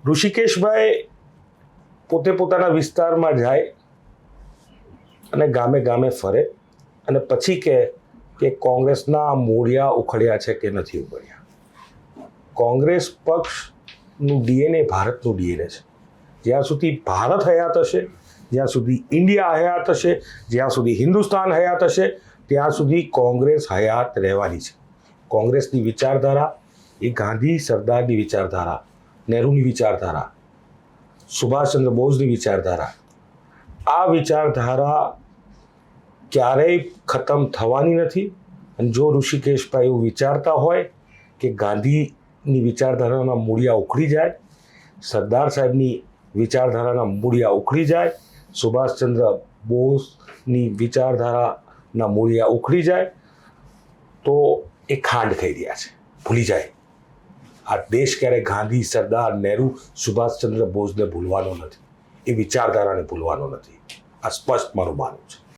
ઋષિકેશભાઈ પોતે પોતાના વિસ્તારમાં જાય અને ગામે ગામે ફરે અને પછી કહે કે કોંગ્રેસના મૂળિયા ઉખડ્યા છે કે નથી ઉખડ્યા. કોંગ્રેસ પક્ષનું ડીએનએ ભારતનું ડીએનએ છે. જ્યાં સુધી ભારત હયાત હશે, જ્યાં સુધી ઇન્ડિયા હયાત હશે, જ્યાં સુધી હિન્દુસ્તાન હયાત હશે, ત્યાં સુધી કોંગ્રેસ હયાત રહેવાની છે. કોંગ્રેસની વિચારધારા એ ગાંધી સરદારની વિચારધારા, નહેરુની વિચારધારા, સુભાષચંદ્ર બોઝની વિચારધારા, આ વિચારધારા ક્યારેય ખતમ થવાની નથી. અને જો ઋષિકેશભાઈ એવું વિચારતા હોય કે ગાંધીની વિચારધારાના મૂળિયા ઉખડી જાય, સરદાર સાહેબની વિચારધારાના મૂળિયા ઉખડી જાય, સુભાષચંદ્ર બોઝની વિચારધારાના મૂળિયા ઉખડી જાય, તો એ ખાંડ થઈ રહ્યા છે. ભૂલી જાય. આ દેશ ક્યારેય ગાંધી, સરદાર, નહેરુ, સુભાષચંદ્ર બોઝને ભૂલવાનો નથી. એ વિચારધારાને ભૂલવાનો નથી. આ સ્પષ્ટ મારું માનવું છે.